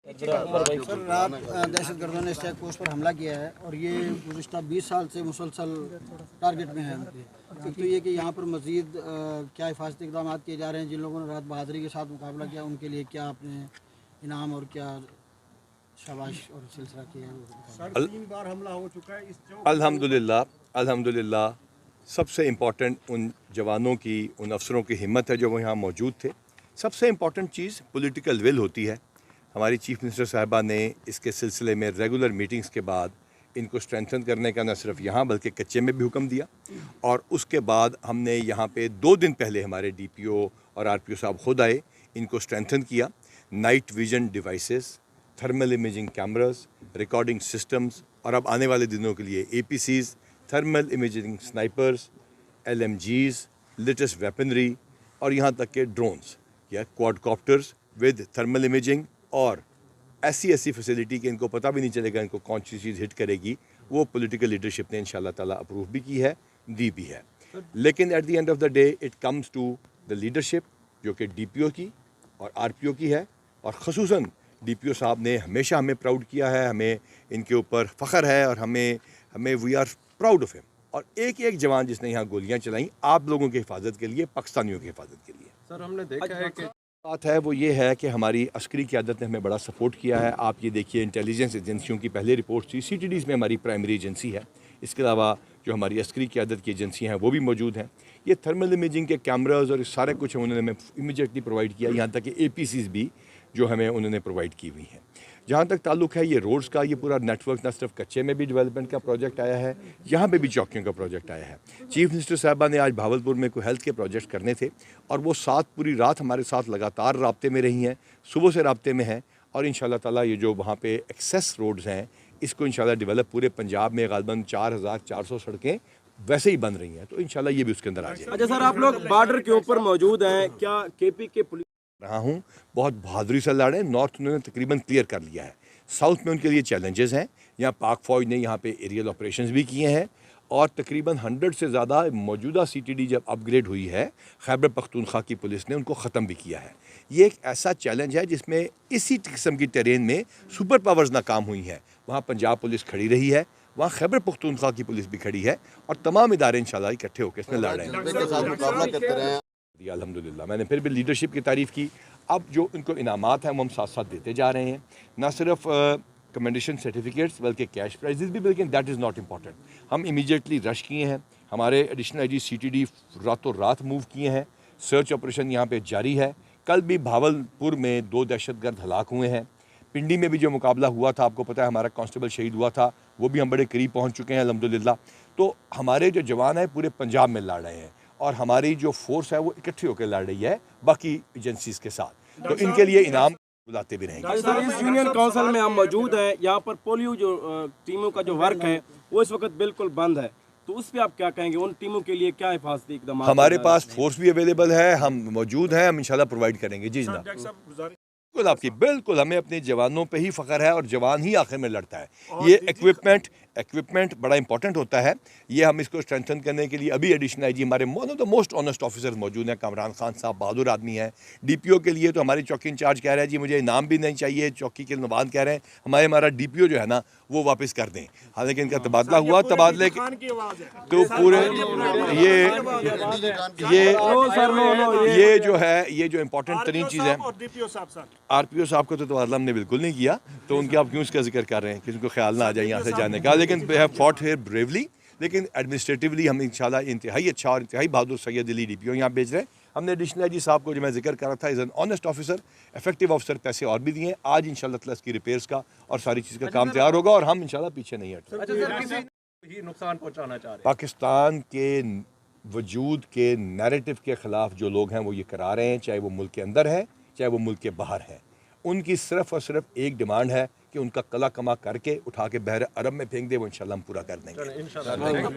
Sir रात दहशतगर्दों ने इस चेक पोस्ट पर हमला किया है और ये गुज़िश्ता 20 साल से मुसलसल टारगेट में है उनके। एक तो ये कि यहाँ पर मज़ीद क्या हिफाजती इक़दाम किए जा रहे हैं, जिन लोगों ने रात बहादुरी के साथ मुकाबला किया उनके लिए क्या आपने इनाम और क्या शाबाश और सिलसिला किया है? 3 बार हमला हो चुका है इस अल्हम्दुलिल्लाह अल्हम्दुलिल्लाह सबसे इम्पॉर्टेंट उन जवानों की, उन अफसरों की हिम्मत है जो वो यहाँ मौजूद थे। सबसे इम्पॉर्टेंट चीज़ पॉलिटिकल विल होती है। हमारी चीफ मिनिस्टर साहिबा ने इसके सिलसिले में रेगुलर मीटिंग्स के बाद इनको स्ट्रेंथन करने का न सिर्फ यहाँ बल्कि कच्चे में भी हुक्म दिया, और उसके बाद हमने यहाँ पे 2 दिन पहले हमारे DPO और RPO साहब खुद आए, इनको स्ट्रेंथन किया। Night vision devices, thermal imaging cameras, recording systems, और अब आने वाले दिनों के लिए APCs, thermal imaging snipers, LMGs, latest weaponry, और यहाँ तक के ड्रोन्स या क्वाडकॉप्टर्स विद थर्मल इमेजिंग, और ऐसी फैसिलिटी कि इनको पता भी नहीं चलेगा इनको कौन सी चीज़ हिट करेगी। वो पॉलिटिकल लीडरशिप ने इंशाल्लाह ताला अप्रूव भी की है, दी भी है। लेकिन at the end of the day it comes to the leadership जो कि DPO की और RPO की है, और ख़ुसूसन DPO साहब ने हमेशा हमें प्राउड किया है, हमें इनके ऊपर फ़ख्र है, और हमें we are proud of him. और एक एक जवान जिसने यहाँ गोलियाँ चलाई आप लोगों की हिफाजत के लिए, पाकिस्तानियों की हिफाजत के लिए। सर हमने देखा है कि बात है वो ये है कि हमारी अस्करी क़यादत ने हमें बड़ा सपोर्ट किया है। आप ये देखिए, इंटेलिजेंस एजेंसियों की पहले रिपोर्ट थी, CTDs में हमारी प्राइमरी एजेंसी है, इसके अलावा जो हमारी अस्करी क़यादत की एजेंसियाँ हैं वो भी मौजूद हैं। ये थर्मल इमेजिंग के कैमराज और सारे कुछ उन्होंने हमें इमीडिएटली प्रोवाइड किया, यहाँ तक कि APCs भी जो हमें उन्होंने प्रोवाइड की हुई हैं। जहाँ तक ताल्लुक है ये रोड्स का, ये पूरा नेटवर्क न सिर्फ कच्चे में भी डेवलपमेंट का प्रोजेक्ट आया है, यहाँ पे भी चौकियों का प्रोजेक्ट आया है। चीफ मिनिस्टर साहबा ने आज भावलपुर में कोई हेल्थ के प्रोजेक्ट करने थे, और वो पूरी रात हमारे साथ लगातार राब्ते में रही हैं, सुबह से राब्ते में हैं, और इंशाल्लाह ताला ये जो वहाँ पे एक्सेस रोड्स हैं इसको इंशाल्लाह डेवलप पूरे पंजाब में गालिबन 4400 सड़कें वैसे ही बन रही हैं, तो इंशाल्लाह ये भी उसके अंदर आ जाए। अच्छा सर, आप लोग बॉर्डर के ऊपर मौजूद हैं, क्या KP के पुलिस रहा हूँ, बहुत बहादुरी से लड़े। नॉर्थ उन्होंने तकरीबन क्लियर कर लिया है, साउथ में उनके लिए चैलेंजेस हैं। यहाँ पाक फ़ौज ने यहाँ पे एरियल ऑपरेशंस भी किए हैं, और तकरीबन 100 से ज़्यादा मौजूदा CTD जब अपग्रेड हुई है खैबर पख्तूनख्वा की पुलिस ने उनको ख़त्म भी किया है। ये एक ऐसा चैलेंज है जिसमें इसी किस्म की टेरेन में सुपर पावर्स नाकाम हुई हैं। वहाँ पंजाब पुलिस खड़ी रही है, वहाँ खैबर पख्तूनख्वा की पुलिस भी खड़ी है, और तमाम इदारे इंशाल्लाह इकट्ठे होकर इसमें लड़ रहे हैं। अल्हम्दुलिल्लाह मैंने फिर भी लीडरशिप की तारीफ़ की। अब जो इनको इनामात हैं वो हम साथ साथ देते जा रहे हैं, ना सिर्फ कमेंडेशन सर्टिफिकेट्स बल्कि कैश प्राइजेस भी, लेकिन दैट इज़ नॉट इम्पॉर्टेंट। हम इमीडिएटली रश किए हैं, हमारे एडिशनल IG CTD रातों रात मूव किए हैं, सर्च ऑपरेशन यहाँ पे जारी है। कल भी भावलपुर में 2 दहशतगर्द हलाक हुए हैं। पिंडी में भी जो मुकाबला हुआ था, आपको पता है हमारा कांस्टेबल शहीद हुआ था, वो भी हम बड़े करीब पहुँच चुके हैं अल्हम्दुलिल्लाह। तो हमारे जो जवान हैं पूरे पंजाब में लड़ रहे हैं, और हमारी जो फोर्स है वो इकट्ठी होकर लड़ रही है बाकी एजेंसीज के साथ, तो इनके लिए इनाम बुलाते भी रहेंगे। सर, इस यूनियन काउंसिल में हम मौजूद हैं, यहाँ पर पोलियो जो टीमों का जो वर्क है वो इस वक्त बिल्कुल बंद है, तो उस पर आप क्या कहेंगे? उन टीमों के लिए क्या हिफाजती इकदाम? हमारे पास फोर्स भी अवेलेबल है, हम मौजूद हैं, हम इंशाल्लाह प्रोवाइड करेंगे। जी जनाब, बिल्कुल आपकी, बिल्कुल हमें अपने जवानों पे ही फ़ख्र है, और जवान ही आखिर में लड़ता है। ये इक्विपमेंट बड़ा इंपॉर्टेंट होता है। ये हम इसको स्ट्रेंथन करने के लिए अभी एडिशनल IG हमारे one of the most honest officers मौजूद हैं, कामरान खान साहब बहादुर आदमी हैं। DPO के लिए तो हमारी चौकी इंचार्ज कह रहे हैं जी मुझे इनाम भी नहीं चाहिए, चौकी के नवान कह रहे हैं हमारा DPO जो है ना वो वापस कर दें। हालांकि इनका तबादला हुआ, तबादले तो पूरे ये जो है, ये जो इम्पोर्टेंट तरीन चीज़ है, RPO साहब को तो तबादला हमने बिल्कुल नहीं किया, तो उनके आप क्यों इसका जिक्र कर रहे हैं, किसी को ख्याल ना आ जाए यहाँ से जाने का। लेकिन we have fought here bravely, लेकिन एडमिनिस्ट्रेटिवली हम इंशाल्लाह इंतहाई अच्छा और इंतहाई बहादुर सैयद अली DPO यहाँ भेज रहे हैं। हमने एडिशनल IG साहब को जो मैं जिक्र कर रहा था, is an honest officer, effective officer, पैसे और भी दिए। आज इंशाल्लाह ताला इसकी रिपेयर्स का और सारी चीज़ का काम तैयार होगा, और हम इंशाल्लाह पीछे नहीं हटेंगे। नुकसान पहुंचाना चाह रहे हैं पाकिस्तान के वजूद के नैरेटिव के ख़िलाफ़ जो लोग हैं वो ये करा रहे हैं, चाहे वो मुल्क के अंदर है चाहे वो मुल्क के बाहर है। उनकी सिर्फ और सिर्फ एक डिमांड है कि उनका कला कमा करके उठा के बहर अरब में फेंक दे, वो इंशाल्लाह हम पूरा कर देंगे।